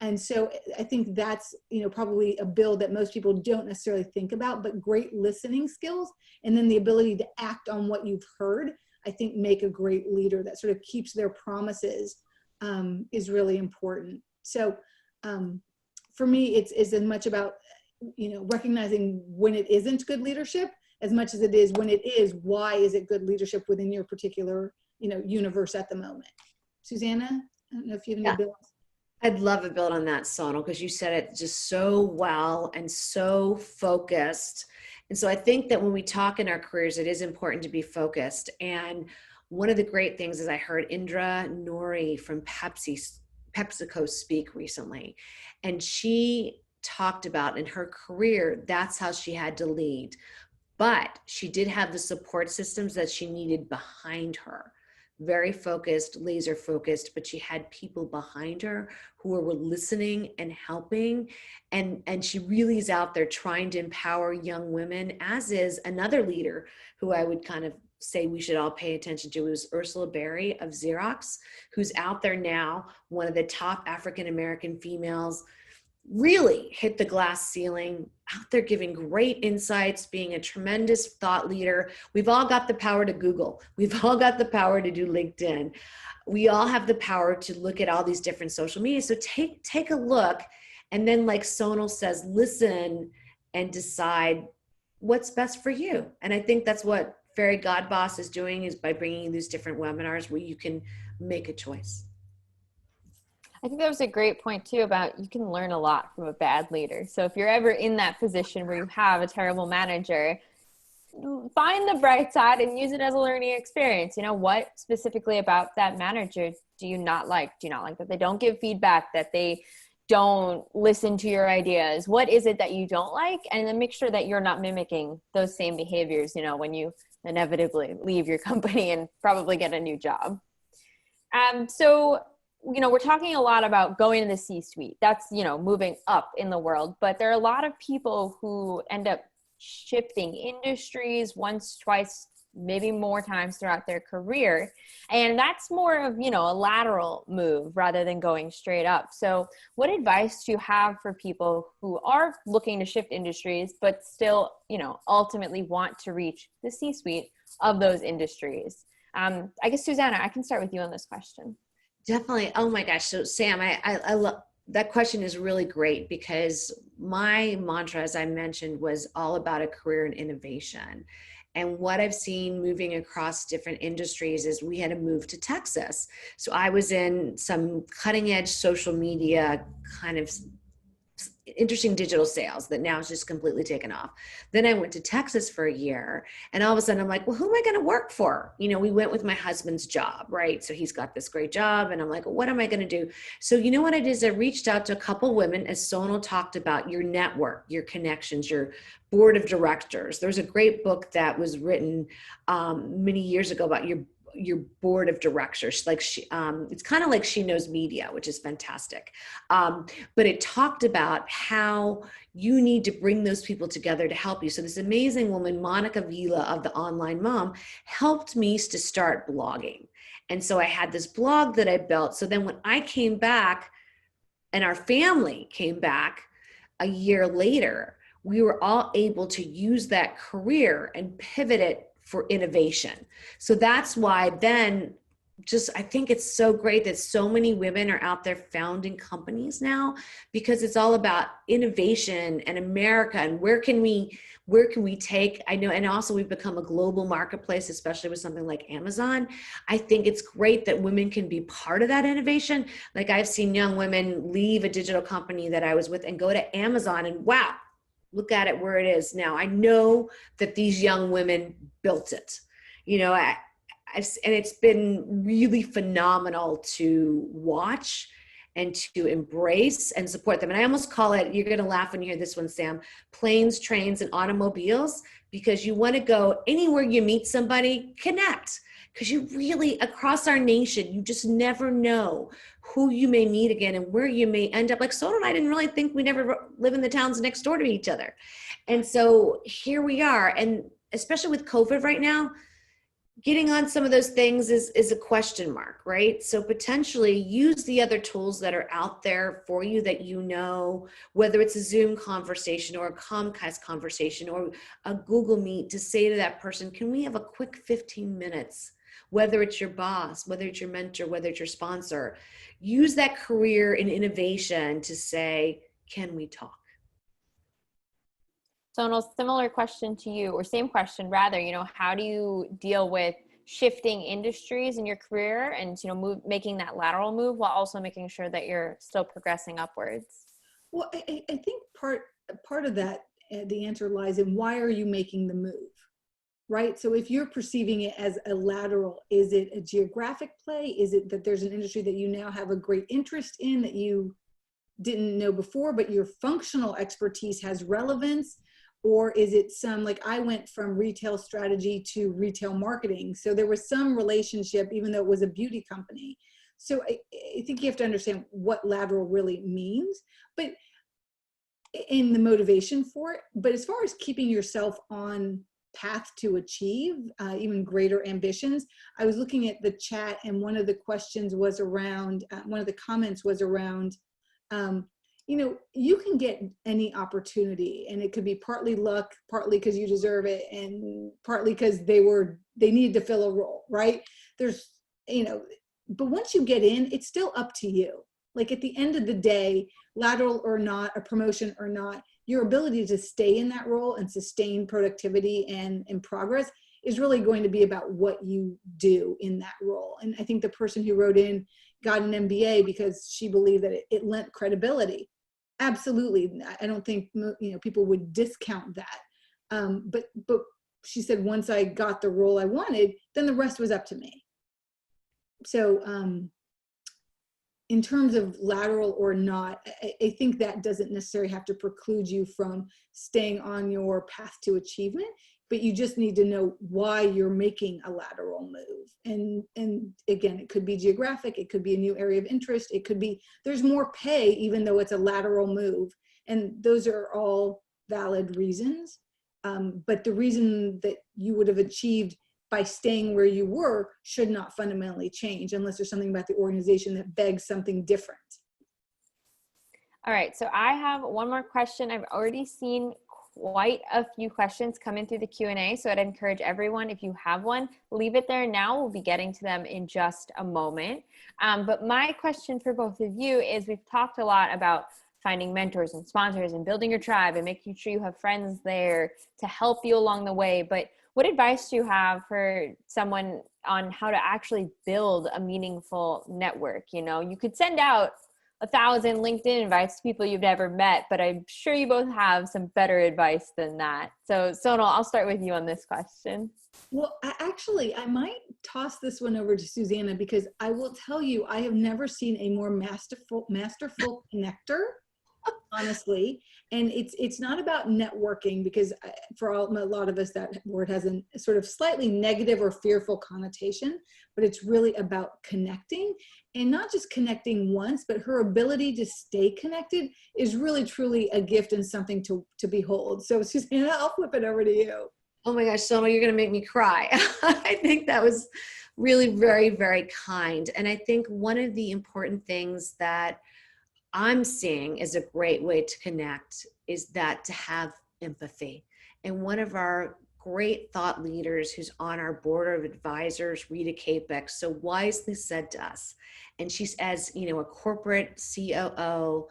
And so I think that's, probably a build that most people don't necessarily think about, but great listening skills, and then the ability to act on what you've heard, I think make a great leader that sort of keeps their promises, is really important. So for me, it's as much about, recognizing when it isn't good leadership as much as it is when it is, why is it good leadership within your particular, universe at the moment. Susanna, I don't know if you have any builds. I'd love a build on that, Sonal, because you said it just so well and so focused. And so I think that when we talk in our careers, it is important to be focused. And one of the great things is I heard Indra Nori from PepsiCo speak recently. And she talked about in her career, that's how she had to lead. But she did have the support systems that she needed behind her. Very focused, laser focused, but she had people behind her who were listening and helping. And she really is out there trying to empower young women, as is another leader who I would kind of say we should all pay attention to, is Ursula Berry of Xerox, who's out there now, one of the top African-American females, really hit the glass ceiling, out there giving great insights, being a tremendous thought leader. We've all got the power to Google. We've all got the power to do LinkedIn. we all have the power to look at all these different social media. So take a look, and then, like Sonal says, listen and decide what's best for you. And I think that's what Fairygodboss is doing, is by bringing you these different webinars where you can make a choice. I think that was a great point too about you can learn a lot from a bad leader. So if you're ever in that position where you have a terrible manager, find the bright side and use it as a learning experience. You know, what specifically about that manager do you not like? Do you not like that they don't give feedback, that they don't listen to your ideas? What is it that you don't like? And then make sure that you're not mimicking those same behaviors, you know, when you inevitably leave your company and probably get a new job. So, you know, we're talking a lot about going to the C-suite. That's, you know, moving up in the world. But there are a lot of people who end up shifting industries once, twice, maybe more times throughout their career. And that's more of, you know, a lateral move rather than going straight up. So what advice do you have for people who are looking to shift industries, but still, you know, ultimately want to reach the C-suite of those industries? I guess, Susanna, I can start with you on this question. Definitely. Oh my gosh. So Sam, I love that question. Is really great, because my mantra, as I mentioned, was all about a career in innovation. And what I've seen moving across different industries is we had to move to Texas. So I was in some cutting edge social media kind of interesting digital sales that now is just completely taken off. Then I went to Texas for a year, and all of a sudden I'm like, well, who am I going to work for? You know, we went with my husband's job, right? So he's got this great job, and I'm like, well, what am I going to do? So you know what I did is I reached out to a couple women, as Sonal talked about, your network, your connections, your board of directors. There's a great book that was written many years ago about your board of directors. Like it's kind of like She Knows Media, which is fantastic. But it talked about how you need to bring those people together to help you. So this amazing woman, Monica Vila of The Online Mom, helped me to start blogging. And so I had this blog that I built. So then when I came back and our family came back a year later, we were all able to use that career and pivot it for innovation. So that's why then I think it's so great that so many women are out there founding companies now, because it's all about innovation and America and where can we take, I know, and also we've become a global marketplace, especially with something like Amazon. I think it's great that women can be part of that innovation. Like I've seen young women leave a digital company that I was with and go to Amazon, and wow, look at it where it is now. I know that these young women built it, you know, and it's been really phenomenal to watch and to embrace and support them. And I almost call it, you're going to laugh when you hear this one, Sam, planes, trains, and automobiles, because you want to go anywhere you meet somebody, connect. Because you really, across our nation, you just never know who you may meet again and where you may end up. Like Sonal and I didn't really think we'd ever live in the towns next door to each other. And so here we are. And especially with COVID right now, getting on some of those things is a question mark, right? So potentially use the other tools that are out there for you that you know, whether it's a Zoom conversation or a Comcast conversation or a Google Meet, to say to that person, can we have a quick 15 minutes? Whether it's your boss, whether it's your mentor, whether it's your sponsor, use that career in innovation to say, can we talk? Sonal, similar question to you, or same question rather, you know, how do you deal with shifting industries in your career and, you know, making that lateral move while also making sure that you're still progressing upwards? Well, I think part of that, the answer lies in, why are you making the move? Right? So if you're perceiving it as a lateral, is it a geographic play? Is it that there's an industry that you now have a great interest in that you didn't know before, but your functional expertise has relevance? Or is it some, like I went from retail strategy to retail marketing. So there was some relationship, even though it was a beauty company. So I think you have to understand what lateral really means, but in the motivation for it. But as far as keeping yourself on path to achieve even greater ambitions, I was looking at the chat, and one of the questions was around, one of the comments was around, you know, you can get any opportunity, and it could be partly luck, partly because you deserve it, and partly because they needed to fill a role, right? There's, you know, but once you get in, it's still up to you. Like at the end of the day, lateral or not, a promotion or not, your ability to stay in that role and sustain productivity and progress is really going to be about what you do in that role. And I think the person who wrote in got an MBA because she believed that it lent credibility. Absolutely. I don't think, people would discount that. But she said, once I got the role I wanted, then the rest was up to me. So in terms of lateral or not, I think that doesn't necessarily have to preclude you from staying on your path to achievement, but you just need to know why you're making a lateral move. And again, it could be geographic, it could be a new area of interest, it could be there's more pay even though it's a lateral move. And those are all valid reasons. But the reason that you would have achieved by staying where you were should not fundamentally change unless there's something about the organization that begs something different. All right, so I have one more question. I've already seen quite a few questions come in through the Q&A, so I'd encourage everyone, if you have one, leave it there now. We'll be getting to them in just a moment. But my question for both of you is, we've talked a lot about finding mentors and sponsors and building your tribe and making sure you have friends there to help you along the way. But what advice do you have for someone on how to actually build a meaningful network? You could send out 1,000 LinkedIn invites to people you've never met, but I'm sure you both have some better advice than that. So Sonal, I'll start with you on this question. Well, I might toss this one over to Susanna, because I will tell you, I have never seen a more masterful connector, honestly. And it's not about networking, because for a lot of us, that word has a sort of slightly negative or fearful connotation, but it's really about connecting, and not just connecting once, but her ability to stay connected is really, truly a gift and something to behold. So Susanna, I'll flip it over to you. Oh my gosh, Sona, you're going to make me cry. I think that was really very, very kind. And I think one of the important things that I'm seeing is a great way to connect is that to have empathy. And one of our great thought leaders who's on our board of advisors, Rita Capex, so wisely said to us, and she's as, a corporate COO,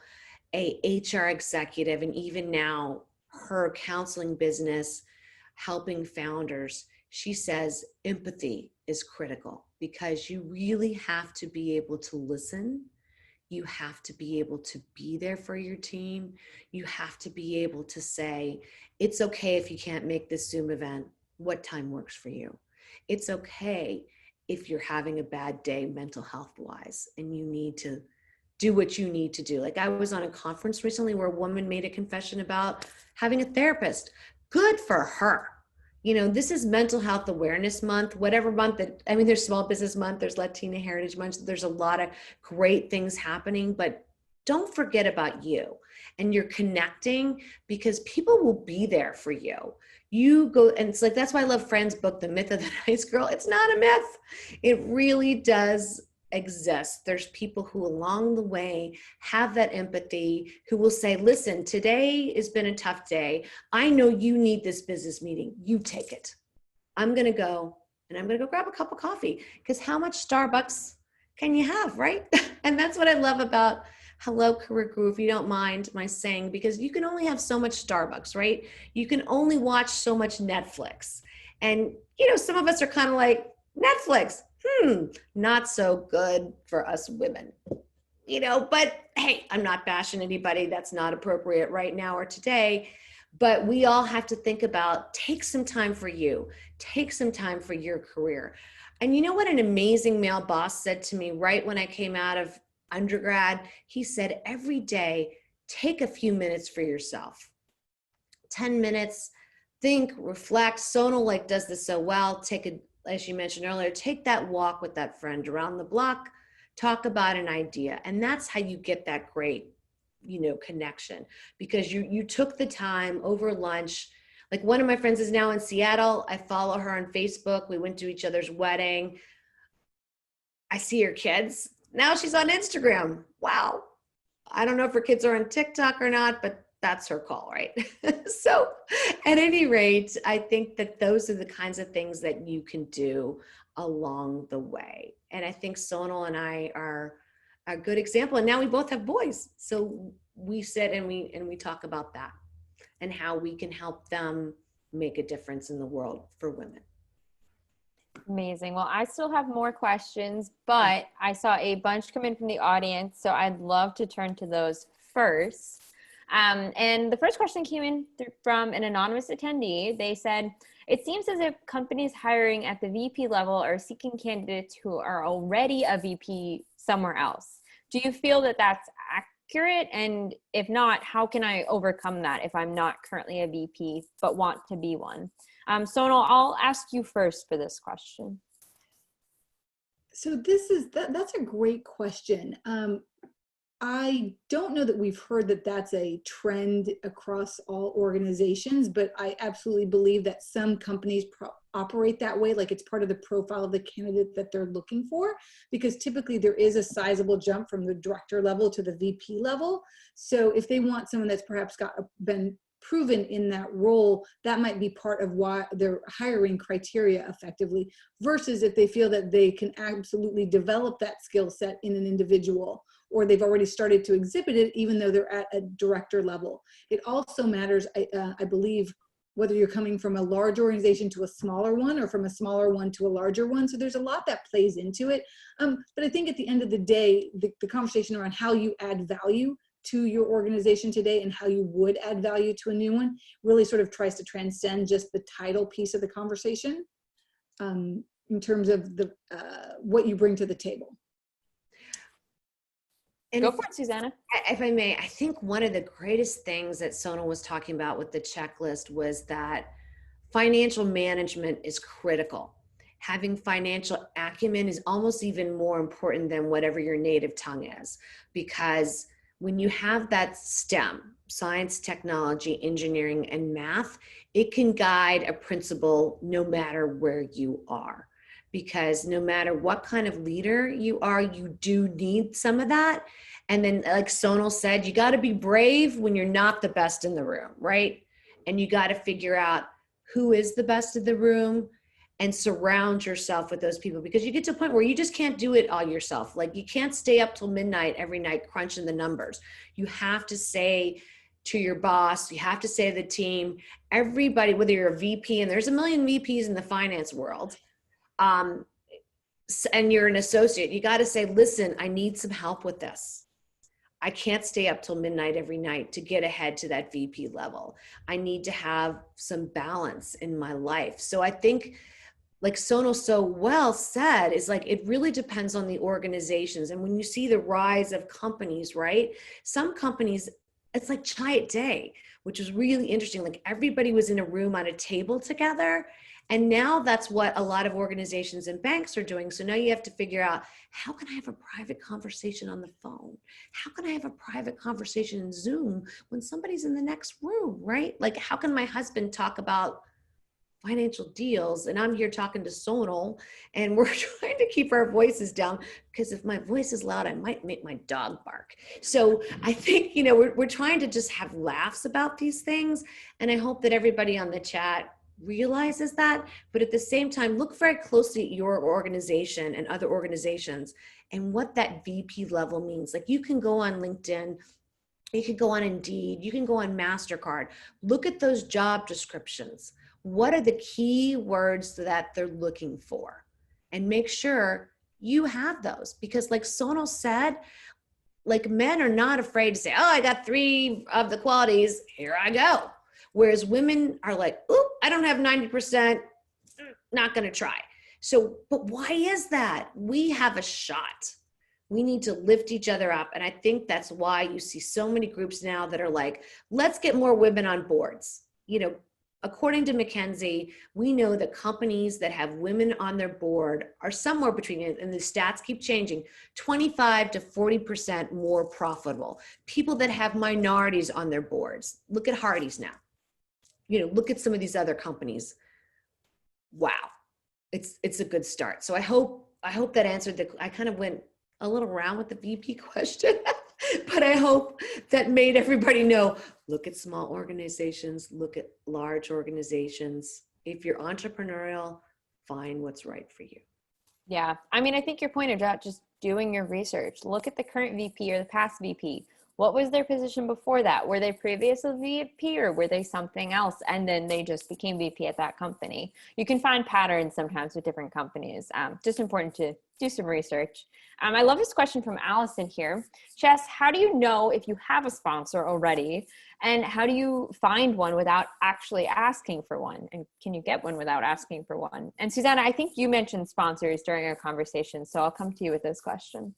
a HR executive, and even now her counseling business, helping founders, she says empathy is critical, because you really have to be able to listen. You have to be able to be there for your team. You have to be able to say, it's okay if you can't make this Zoom event. What time works for you? It's okay if you're having a bad day mental health wise and you need to do what you need to do. Like, I was on a conference recently where a woman made a confession about having a therapist. Good for her. This is Mental Health Awareness Month, whatever month there's Small Business Month, there's Latina Heritage Month, there's a lot of great things happening, but don't forget about you, and you're connecting, because people will be there for you. You go, and it's like, that's why I love Friend's book, The Myth of the Nice Girl. It's not a myth. It really does exist. There's people who along the way have that empathy, who will say, listen, today has been a tough day. I know you need this business meeting. You take it. I'm going to go grab a cup of coffee, because how much Starbucks can you have, right? And that's what I love about Hello Career Guru, if you don't mind my saying, because you can only have so much Starbucks, right? You can only watch so much Netflix. And, some of us are kind of like, Netflix, not so good for us women, but hey, I'm not bashing anybody. That's not appropriate right now or today, but we all have to think about, take some time for you, take some time for your career. And you know what an amazing male boss said to me right when I came out of undergrad? He said, every day, take a few minutes for yourself, 10 minutes, think, reflect. Sonal does this so well. As you mentioned earlier, take that walk with that friend around the block, talk about an idea. And that's how you get that great, connection, because you took the time over lunch. Like, one of my friends is now in Seattle. I follow her on Facebook. We went to each other's wedding. I see her kids. Now she's on Instagram. Wow. I don't know if her kids are on TikTok or not, but that's her call, right? So at any rate, I think that those are the kinds of things that you can do along the way. And I think Sonal and I are a good example. And now we both have boys. So we sit and we talk about that and how we can help them make a difference in the world for women. Amazing. Well, I still have more questions, but I saw a bunch come in from the audience, so I'd love to turn to those first. And the first question came in from an anonymous attendee. They said, it seems as if companies hiring at the VP level are seeking candidates who are already a VP somewhere else. Do you feel that that's accurate? And if not, how can I overcome that if I'm not currently a VP but want to be one? Sonal, I'll ask you first for this question. So that's a great question. I don't know that we've heard that that's a trend across all organizations, but I absolutely believe that some companies operate that way, like it's part of the profile of the candidate that they're looking for, because typically there is a sizable jump from the director level to the VP level. So if they want someone that's perhaps been proven in that role, that might be part of why they're hiring criteria effectively, versus if they feel that they can absolutely develop that skill set in an individual, or they've already started to exhibit it even though they're at a director level. It also matters, I believe, whether you're coming from a large organization to a smaller one or from a smaller one to a larger one. So there's a lot that plays into it. But I think at the end of the day, the conversation around how you add value to your organization today and how you would add value to a new one really sort of tries to transcend just the title piece of the conversation in terms of the what you bring to the table. And go for it, Susanna. If I may, I think one of the greatest things that Sonal was talking about with the checklist was that financial management is critical. Having financial acumen is almost even more important than whatever your native tongue is, because when you have that STEM, science, technology, engineering, and math, it can guide a principal no matter where you are. Because no matter what kind of leader you are, you do need some of that. And then, like Sonal said, you got to be brave when you're not the best in the room, right? And you got to figure out who is the best in the room and surround yourself with those people, because you get to a point where you just can't do it all yourself. Like you can't stay up till midnight every night crunching the numbers. You have to say to your boss, you have to say to the team, everybody, whether you're a VP, and there's a million VPs in the finance world, and you're an associate, you got to say, listen, I need some help with this. I can't stay up till midnight every night to get ahead to that VP level. I need to have some balance in my life. So I think, like Sonal so well said, is like, it really depends on the organizations. And when you see the rise of companies, right? Some companies, it's like Chiat Day, which is really interesting. Like everybody was in a room on a table together. And now that's what a lot of organizations and banks are doing. So now you have to figure out, how can I have a private conversation on the phone? How can I have a private conversation in Zoom when somebody's in the next room, right? Like how can my husband talk about financial deals and I'm here talking to Sonal and we're trying to keep our voices down, because if my voice is loud, I might make my dog bark. So I think, you know, we're trying to just have laughs about these things. And I hope that everybody on the chat realizes that, but at the same time, look very closely at your organization and other organizations and what that VP level means. Like you can go on LinkedIn, you can go on Indeed, you can go on MasterCard, look at those job descriptions. What are the key words that they're looking for? And make sure you have those, because like Sonal said, like men are not afraid to say, oh, I got 3 of the qualities, here I go. Whereas women are like, oh, I don't have 90%, not gonna try. So, but why is that? We have a shot. We need to lift each other up. And I think that's why you see so many groups now that are like, let's get more women on boards. You know, according to McKinsey, we know that companies that have women on their board are somewhere between, and the stats keep changing, 25 to 40% more profitable. People that have minorities on their boards, look at Hardee's now. You know, look at some of these other companies. Wow, it's a good start. So I hope that answered I kind of went a little around with the VP question, but I hope that made everybody know, look at small organizations, look at large organizations. If you're entrepreneurial, find what's right for you. Yeah. I mean, I think your point about just doing your research, look at the current VP or the past VP. What was their position before that? Were they previously VP or were they something else? And then they just became VP at that company. You can find patterns sometimes with different companies. Just important to do some research. I love this question from Allison here. She asks, how do you know if you have a sponsor already? And how do you find one without actually asking for one? And can you get one without asking for one? And Susanna, I think you mentioned sponsors during our conversation, so I'll come to you with this question.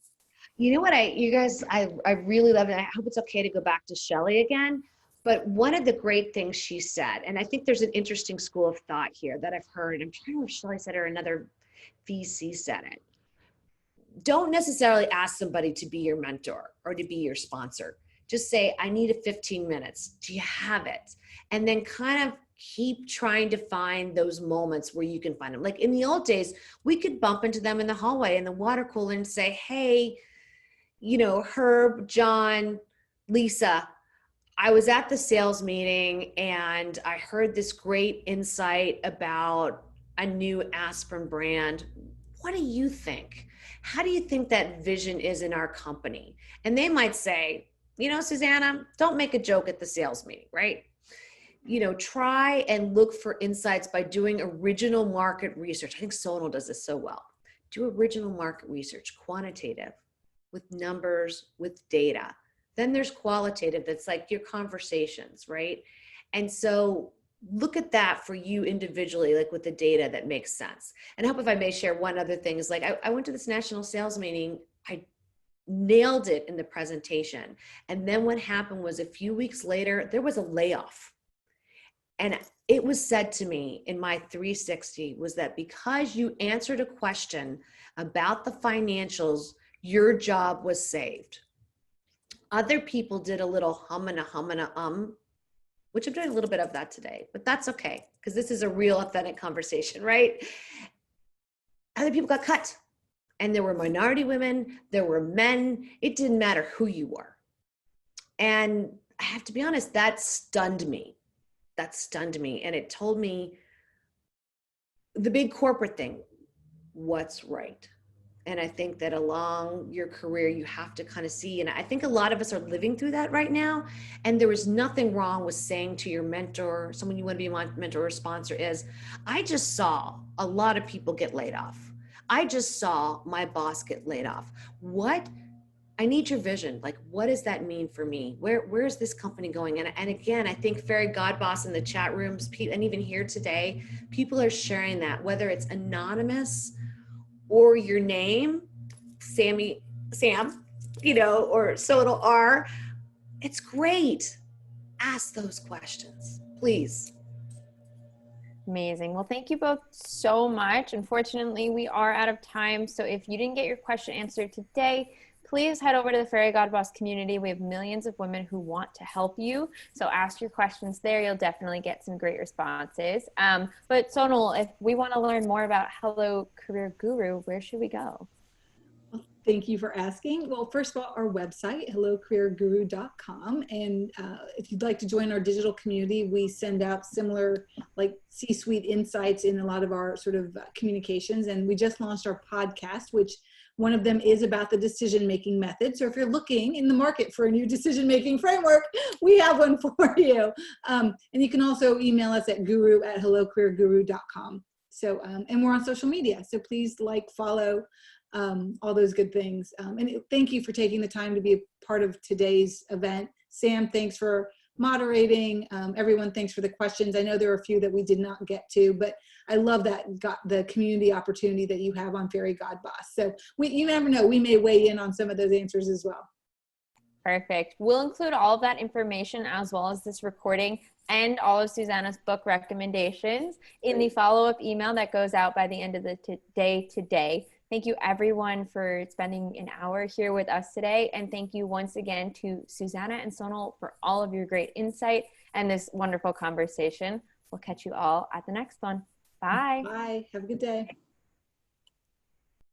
You know what, I really love it. I hope it's okay to go back to Shelley again. But one of the great things she said, and I think there's an interesting school of thought here that I've heard. I'm trying to remember if Shelley said it or another VC said it. Don't necessarily ask somebody to be your mentor or to be your sponsor. Just say, I need 15 minutes. Do you have it? And then kind of keep trying to find those moments where you can find them. Like in the old days, we could bump into them in the hallway in the water cooler and say, hey, you know, Herb, John, Lisa, I was at the sales meeting and I heard this great insight about a new aspirin brand. What do you think? How do you think that vision is in our company? And they might say, you know, Susanna, don't make a joke at the sales meeting, right? You know, try and look for insights by doing original market research. I think Sonal does this so well. Do original market research, quantitative, with numbers, with data. Then there's qualitative, that's like your conversations, right? And so look at that for you individually, like with the data that makes sense. And I hope if I may share one other thing is like, I went to this national sales meeting. I nailed it in the presentation. And then what happened was a few weeks later, there was a layoff. And it was said to me in my 360 was that because you answered a question about the financials, your job was saved. Other people did a little hum and a which I'm doing a little bit of that today, but that's okay, because this is a real authentic conversation, right? Other people got cut, and there were minority women, there were men, it didn't matter who you were. And I have to be honest, that stunned me. And it told me the big corporate thing, what's right. And I think that along your career, you have to kind of see, and I think a lot of us are living through that right now. And there is nothing wrong with saying to your mentor, someone you want to be a mentor or sponsor is, I just saw a lot of people get laid off. I just saw my boss get laid off. I need your vision. Like, what does that mean for me? Where is this company going? And again, I think Fairygodboss in the chat rooms, and even here today, people are sharing that, whether it's anonymous or your name, Sam, you know, or Sonal R. It's great. Ask those questions, please. Amazing. Well, thank you both so much. Unfortunately, we are out of time. So if you didn't get your question answered today, please head over to the Fairygodboss community. We have millions of women who want to help you. So ask your questions there. You'll definitely get some great responses. But Sonal, if we want to learn more about Hello Career Guru, where should we go? Well, thank you for asking. Well, first of all, our website, hellocareerguru.com. And if you'd like to join our digital community, we send out similar like C-suite insights in a lot of our sort of communications. And we just launched our podcast, which one of them is about the decision-making method. So if you're looking in the market for a new decision-making framework, we have one for you. And you can also email us at guru@hellocareerguru.com. So, and we're on social media. So please like, follow, all those good things. And thank you for taking the time to be a part of today's event. Sam, thanks for moderating. Everyone, thanks for the questions. I know there are a few that we did not get to, but I love that got the community opportunity that you have on Fairygodboss. So you never know, we may weigh in on some of those answers as well. Perfect. We'll include all of that information as well as this recording and all of Susanna's book recommendations in the follow-up email that goes out by the end of the day today. Thank you everyone for spending an hour here with us today. And thank you once again to Susanna and Sonal for all of your great insight and this wonderful conversation. We'll catch you all at the next one. Bye. Bye. Have a good day.